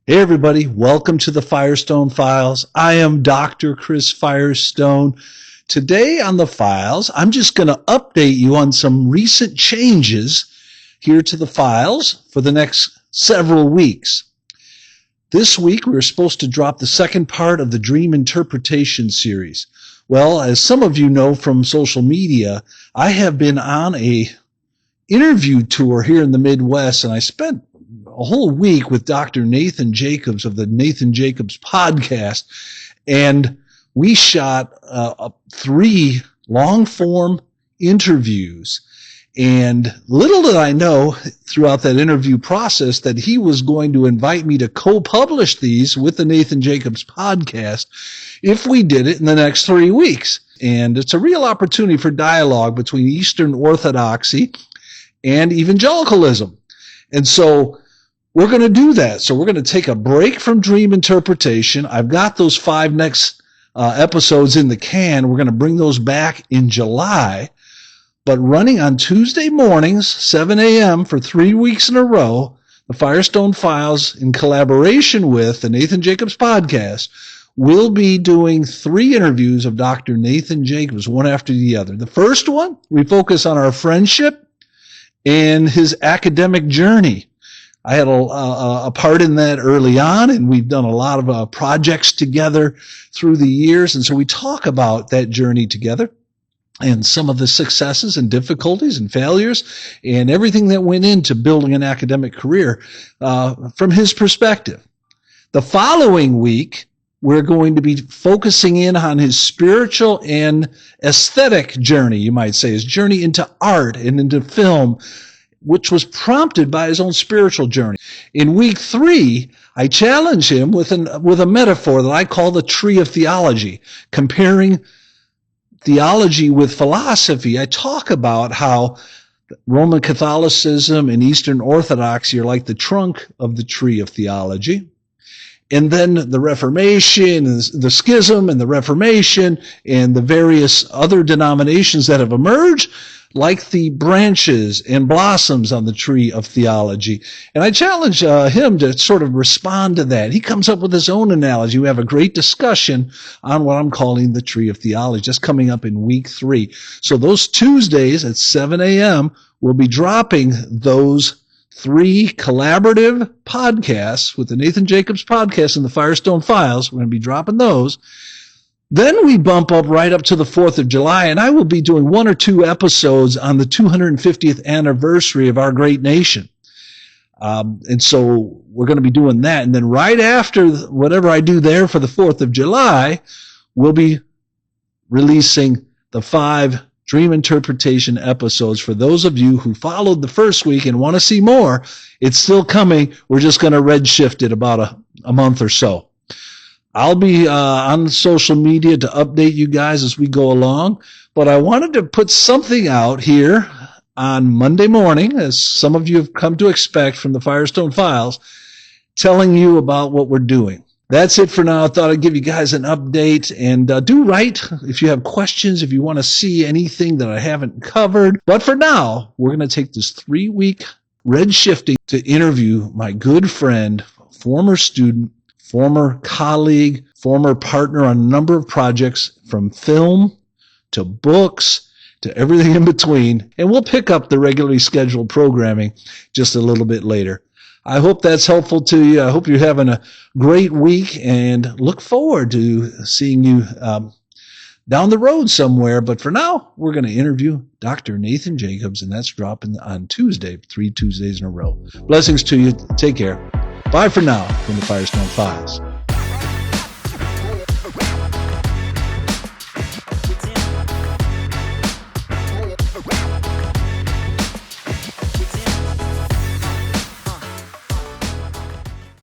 Hey everybody, welcome to the Firestone Files. I am Dr. Chris Firestone. Today on the Files, I'm just going to update you on some recent changes here to the Files for the next several weeks. This week, we were supposed to drop the second part of the Dream Interpretation series. Well, as some of you know from social media, I have been on a interview tour here in the Midwest, and I spent a whole week with Dr. Nathan Jacobs of the Nathan Jacobs podcast, and we shot 3 long-form interviews. And little did I know throughout that interview process that he was going to invite me to co-publish these with the Nathan Jacobs podcast if we did it in the next 3 weeks. And it's a real opportunity for dialogue between Eastern Orthodoxy and evangelicalism. And so we're going to do that. So we're going to take a break from dream interpretation. I've got those 5 next episodes in the can. We're going to bring those back in July. But running on Tuesday mornings, 7 a.m. for 3 weeks in a row, the Firestone Files, in collaboration with the Nathan Jacobs podcast, will be doing 3 interviews of Dr. Nathan Jacobs, one after the other. The first one, we focus on our friendship and his academic journey. I had a part in that early on, and we've done a lot of projects together through the years. And so we talk about that journey together and some of the successes and difficulties and failures and everything that went into building an academic career from his perspective. The following week, we're going to be focusing in on his spiritual and aesthetic journey, you might say, his journey into art and into film, which was prompted by his own spiritual journey. In week 3, I challenge him with a metaphor that I call the tree of theology, comparing theology with philosophy. I talk about how Roman Catholicism and Eastern Orthodoxy are like the trunk of the tree of theology. And then the Reformation and the Schism and the Reformation and the various other denominations that have emerged like the branches and blossoms on the tree of theology. And I challenge him to sort of respond to that. He comes up with his own analogy. We have a great discussion on what I'm calling the tree of theology, just coming up in week 3. So those Tuesdays at 7 a.m., we'll be dropping those 3 collaborative podcasts with the Nathan Jacobs podcast and the Firestone Files. We're going to be dropping those. Then we bump up right up to the 4th of July, and I will be doing 1 or 2 episodes on the 250th anniversary of our great nation. And so we're going to be doing that. And then right after whatever I do there for the 4th of July, we'll be releasing the 5 dream interpretation episodes. For those of you who followed the first week and want to see more, it's still coming. We're just going to redshift it about a month or so. I'll be on social media to update you guys as we go along, but I wanted to put something out here on Monday morning, as some of you have come to expect from the Firestone Files, telling you about what we're doing. That's it for now. I thought I'd give you guys an update, and do write if you have questions, if you want to see anything that I haven't covered. But for now, we're going to take this 3-week red shifting to interview my good friend, former student, former colleague, former partner on a number of projects, from film to books to everything in between. And we'll pick up the regularly scheduled programming just a little bit later. I hope that's helpful to you. I hope you're having a great week and look forward to seeing you down the road somewhere. But for now, we're going to interview Dr. Nathan Jacobs, and that's dropping on Tuesday, 3 Tuesdays in a row. Blessings to you. Take care. Bye for now from the Firestone Files.